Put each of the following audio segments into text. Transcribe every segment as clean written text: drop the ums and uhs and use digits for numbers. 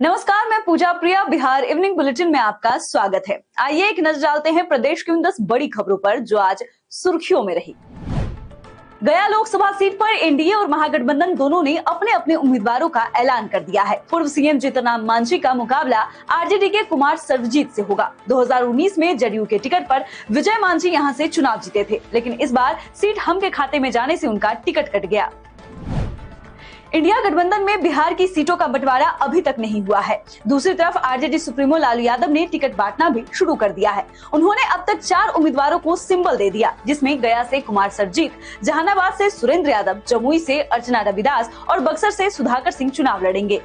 नमस्कार, मैं पूजा प्रिया। Bihar evening bulletin में आपका स्वागत है। आइए एक नजर डालते हैं प्रदेश की उन 10 बड़ी खबरों पर जो आज सुर्खियों में रही। गया लोकसभा सीट पर एनडीए और महागठबंधन दोनों ने अपने अपने उम्मीदवारों का ऐलान कर दिया है। पूर्व सीएम जीतनराम मांझी का मुकाबला आरजेडी के कुमार सर्वजीत से होगा। 2019 में जदयू के टिकट पर विजय मांझी यहां से चुनाव जीते थे, लेकिन इस बार सीट हम के खाते में जाने से उनका टिकट कट गया। इंडिया गठबंधन में बिहार की सीटों का बंटवारा अभी तक नहीं हुआ है। दूसरी तरफ आरजेडी सुप्रीमो लालू यादव ने टिकट बांटना भी शुरू कर दिया है। उन्होंने अब तक 4 उम्मीदवारों को सिंबल दे दिया, जिसमें गया से कुमार सर्वजीत, जहानाबाद से सुरेंद्र यादव, जमुई से अर्चना रविदास और बक्सर से सुधाकर सिंह चुनाव लड़ेंगे।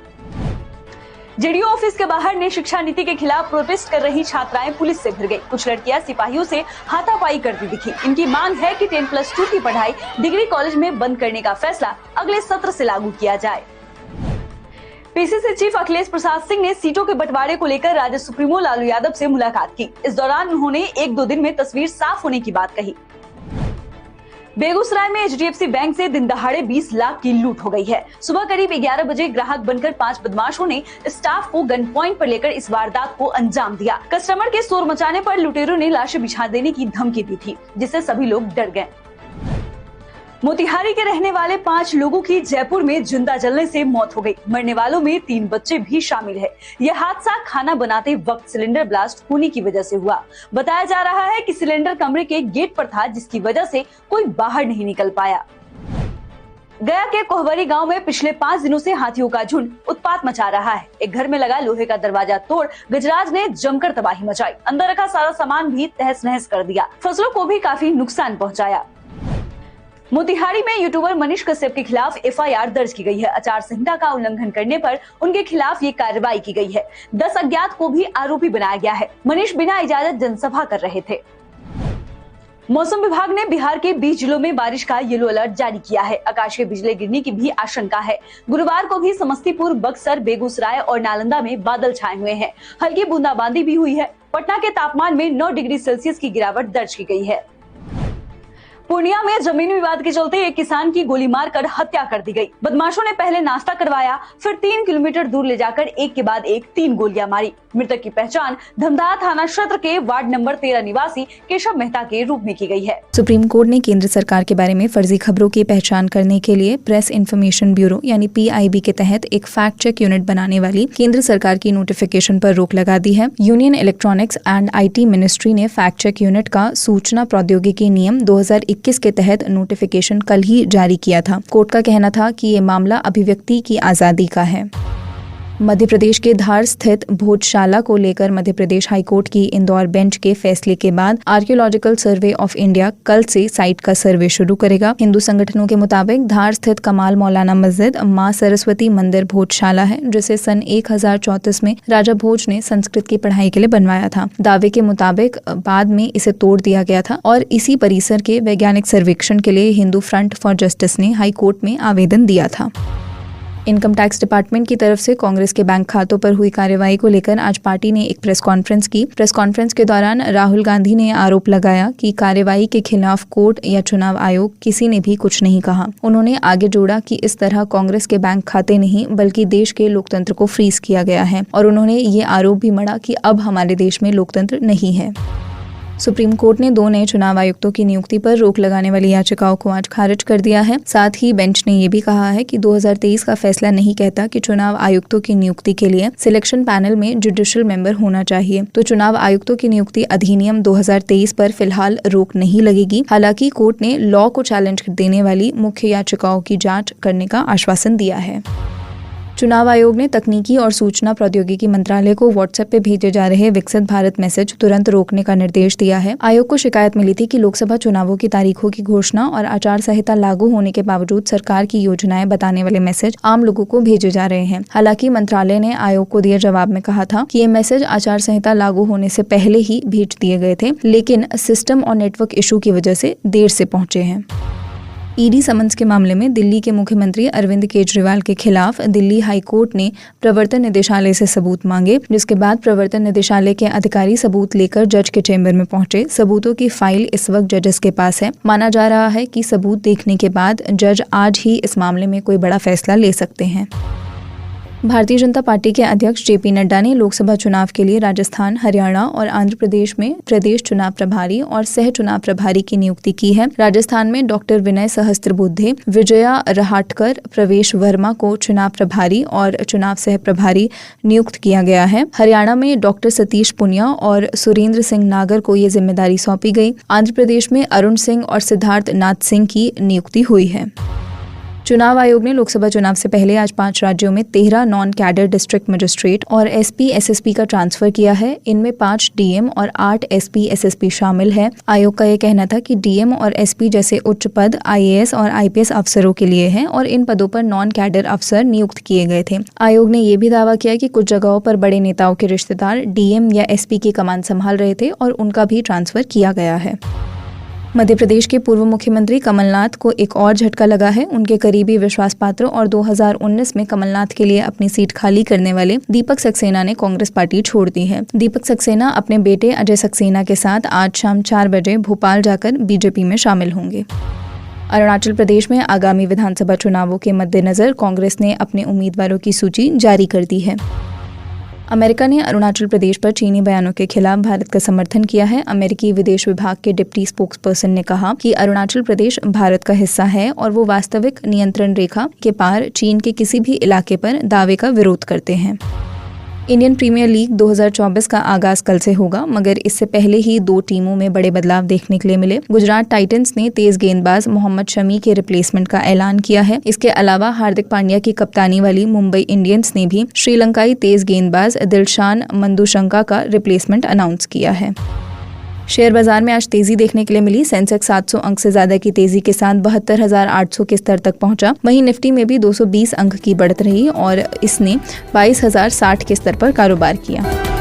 जेडीयू ऑफिस के बाहर ने शिक्षा नीति के खिलाफ प्रोटेस्ट कर रही छात्राएं पुलिस से भिड़ गई। कुछ लड़कियां सिपाहियों से हाथापाई करती दिखी। इनकी मांग है कि 10+2 की पढ़ाई डिग्री कॉलेज में बंद करने का फैसला अगले सत्र से लागू किया जाए। पीसीसी चीफ अखिलेश प्रसाद सिंह ने सीटों के बंटवारे को लेकर राज्य सुप्रीमो लालू यादव से मुलाकात की। इस दौरान उन्होंने 1-2 दिन में तस्वीर साफ होने की बात कही। बेगूसराय में एचडीएफसी बैंक से दिन दहाड़े 20 लाख की लूट हो गई है। सुबह करीब 11 बजे ग्राहक बनकर 5 बदमाशों ने स्टाफ को गन पॉइंट पर लेकर इस वारदात को अंजाम दिया। कस्टमर के शोर मचाने पर लुटेरों ने लाशें बिछा देने की धमकी दी थी, जिससे सभी लोग डर गए। मोतिहारी के रहने वाले 5 लोगों की जयपुर में जिंदा जलने से मौत हो गई। मरने वालों में 3 बच्चे भी शामिल है। यह हादसा खाना बनाते वक्त सिलेंडर ब्लास्ट होने की वजह से हुआ। बताया जा रहा है कि सिलेंडर कमरे के गेट पर था, जिसकी वजह से कोई बाहर नहीं निकल पाया। गया के कोहबरी गांव में पिछले 5 दिनों से हाथियों का झुंड उत्पात मचा रहा है। एक घर में लगा लोहे का दरवाजा तोड़ गजराज ने जमकर तबाही मचाई। अंदर रखा सारा सामान भी तहस नहस कर दिया। फसलों को भी काफी नुकसान पहुँचाया। मोतिहारी में यूट्यूबर मनीष कश्यप के खिलाफ एफआईआर दर्ज की गई है। आचार संहिता का उल्लंघन करने पर उनके खिलाफ ये कार्रवाई की गई है। 10 अज्ञात को भी आरोपी बनाया गया है। मनीष बिना इजाजत जनसभा कर रहे थे। मौसम विभाग ने बिहार के 20 जिलों में बारिश का येलो अलर्ट जारी किया है। आकाशीय बिजली गिरने की भी आशंका है। गुरुवार को भी समस्तीपुर, बक्सर, बेगूसराय और नालंदा में बादल छाए हुए हैं। हल्की बूंदाबांदी भी हुई है। पटना के तापमान में 9 डिग्री सेल्सियस की गिरावट दर्ज की गई है। पूर्णिया में जमीनी विवाद के चलते एक किसान की गोली मारकर हत्या कर दी गई। बदमाशों ने पहले नाश्ता करवाया, फिर 3 किलोमीटर दूर ले जाकर एक के बाद एक 3 गोलियां मारी। मृतक की पहचान धमदाहा थाना क्षेत्र के वार्ड नंबर 13 निवासी केशव मेहता के रूप में की गई है। सुप्रीम कोर्ट ने केंद्र सरकार के बारे में फर्जी खबरों की पहचान करने के लिए प्रेस इन्फॉर्मेशन ब्यूरो यानी PIB के तहत एक फैक्ट चेक यूनिट बनाने वाली केंद्र सरकार की नोटिफिकेशन पर रोक लगा दी है। Union electronics and IT ministry ने फैक्ट चेक यूनिट का सूचना प्रौद्योगिकी नियम 2021 के तहत नोटिफिकेशन कल ही जारी किया था। कोर्ट का कहना था कि ये मामला अभिव्यक्ति की आजादी का है। मध्य प्रदेश के धार स्थित भोजशाला को लेकर मध्य प्रदेश हाईकोर्ट की इंदौर बेंच के फैसले के बाद आर्कियोलॉजिकल सर्वे ऑफ इंडिया कल से साइट का सर्वे शुरू करेगा। हिंदू संगठनों के मुताबिक धार स्थित कमाल मौलाना मस्जिद मां सरस्वती मंदिर भोजशाला है, जिसे सन 1034 में राजा भोज ने संस्कृत की पढ़ाई के लिए बनवाया था। दावे के मुताबिक बाद में इसे तोड़ दिया गया था और इसी परिसर के वैज्ञानिक सर्वेक्षण के लिए हिंदू फ्रंट फॉर जस्टिस ने हाईकोर्ट में आवेदन दिया था। इनकम टैक्स डिपार्टमेंट की तरफ से कांग्रेस के बैंक खातों पर हुई कार्रवाई को लेकर आज पार्टी ने एक प्रेस कॉन्फ्रेंस की। प्रेस कॉन्फ्रेंस के दौरान राहुल गांधी ने आरोप लगाया कि कार्रवाई के खिलाफ कोर्ट या चुनाव आयोग किसी ने भी कुछ नहीं कहा। उन्होंने आगे जोड़ा कि इस तरह कांग्रेस के बैंक खाते नहीं बल्कि देश के लोकतंत्र को फ्रीज किया गया है और उन्होंने ये आरोप भी मढ़ा कि अब हमारे देश में लोकतंत्र नहीं है। सुप्रीम कोर्ट ने 2 नए चुनाव आयुक्तों की नियुक्ति पर रोक लगाने वाली याचिकाओं को आज खारिज कर दिया है। साथ ही बेंच ने ये भी कहा है कि 2023 का फैसला नहीं कहता कि चुनाव आयुक्तों की नियुक्ति के लिए सिलेक्शन पैनल में जुडिशियल मेंबर होना चाहिए। तो चुनाव आयुक्तों की नियुक्ति अधिनियम 2023 पर फिलहाल रोक नहीं लगेगी। हालांकि कोर्ट ने लॉ को चैलेंज देने वाली मुख्य याचिकाओं की जाँच करने का आश्वासन दिया है। चुनाव आयोग ने तकनीकी और सूचना प्रौद्योगिकी मंत्रालय को व्हाट्सएप पे भेजे जा रहे विकसित भारत मैसेज तुरंत रोकने का निर्देश दिया है। आयोग को शिकायत मिली थी कि लोकसभा चुनावों की तारीखों की घोषणा और आचार संहिता लागू होने के बावजूद सरकार की योजनाएं बताने वाले मैसेज आम लोगों को भेजे जा रहे हैं। हालांकि मंत्रालय ने आयोग को दिए जवाब में कहा था कि ये मैसेज आचार संहिता लागू होने से पहले ही भेज दिए गए थे, लेकिन सिस्टम और नेटवर्क इशू की वजह से देर से पहुंचे हैं। ईडी समन्स के मामले में दिल्ली के मुख्यमंत्री अरविंद केजरीवाल के खिलाफ दिल्ली हाई कोर्ट ने प्रवर्तन निदेशालय से सबूत मांगे, जिसके बाद प्रवर्तन निदेशालय के अधिकारी सबूत लेकर जज के चेंबर में पहुंचे। सबूतों की फाइल इस वक्त जजेस के पास है। माना जा रहा है कि सबूत देखने के बाद जज आज ही इस मामले में कोई बड़ा फैसला ले सकते हैं। भारतीय जनता पार्टी के अध्यक्ष जेपी नड्डा ने लोकसभा चुनाव के लिए राजस्थान, हरियाणा और आंध्र प्रदेश में प्रदेश चुनाव प्रभारी और सह चुनाव प्रभारी की नियुक्ति की है। राजस्थान में डॉक्टर विनय सहस्त्रबुद्धे, विजया रहाटकर, प्रवेश वर्मा को चुनाव प्रभारी और चुनाव सह प्रभारी नियुक्त किया गया है। हरियाणा में डॉक्टर सतीश पुनिया और सुरेंद्र सिंह नागर को ये जिम्मेदारी सौंपी गई। आंध्र प्रदेश में अरुण सिंह और सिद्धार्थ नाथ सिंह की नियुक्ति हुई है। चुनाव आयोग ने लोकसभा चुनाव से पहले आज 5 राज्यों में 13 नॉन कैडर डिस्ट्रिक्ट मजिस्ट्रेट और एसपी एसएसपी का ट्रांसफर किया है। इनमें 5 डीएम और 8 एसपी एसएसपी शामिल है। आयोग का यह कहना था कि डीएम और एसपी जैसे उच्च पद आईएएस और आईपीएस अफसरों के लिए हैं और इन पदों पर नॉन कैडर अफसर नियुक्त किए गए थे। आयोग ने यह भी दावा किया कि कुछ जगहों पर बड़े नेताओं के रिश्तेदार डीएम या एसपी की कमान संभाल रहे थे और उनका भी ट्रांसफर किया गया है। मध्य प्रदेश के पूर्व मुख्यमंत्री कमलनाथ को एक और झटका लगा है। उनके करीबी विश्वास पात्र और 2019 में कमलनाथ के लिए अपनी सीट खाली करने वाले दीपक सक्सेना ने कांग्रेस पार्टी छोड़ दी है। दीपक सक्सेना अपने बेटे अजय सक्सेना के साथ आज शाम 4 बजे भोपाल जाकर बीजेपी में शामिल होंगे। अरुणाचल प्रदेश में आगामी विधानसभा चुनावों के मद्देनजर कांग्रेस ने अपने उम्मीदवारों की सूची जारी कर दी है। अमेरिका ने अरुणाचल प्रदेश पर चीनी बयानों के खिलाफ भारत का समर्थन किया है। अमेरिकी विदेश विभाग के डिप्टी स्पोक्सपर्सन ने कहा कि अरुणाचल प्रदेश भारत का हिस्सा है और वो वास्तविक नियंत्रण रेखा के पार चीन के किसी भी इलाके पर दावे का विरोध करते हैं। इंडियन प्रीमियर लीग 2024 का आगाज कल से होगा, मगर इससे पहले ही 2 टीमों में बड़े बदलाव देखने के लिए मिले। गुजरात टाइटंस ने तेज गेंदबाज मोहम्मद शमी के रिप्लेसमेंट का ऐलान किया है। इसके अलावा हार्दिक पांड्या की कप्तानी वाली मुंबई इंडियंस ने भी श्रीलंकाई तेज गेंदबाज दिलशान मंदुशंका का रिप्लेसमेंट अनाउंस किया है। शेयर बाजार में आज तेजी देखने के लिए मिली। सेंसेक्स 700 अंक से ज्यादा की तेजी के साथ 72,800 के स्तर तक पहुंचा। वहीं निफ्टी में भी 220 अंक की बढ़त रही और इसने 22,060 के स्तर पर कारोबार किया।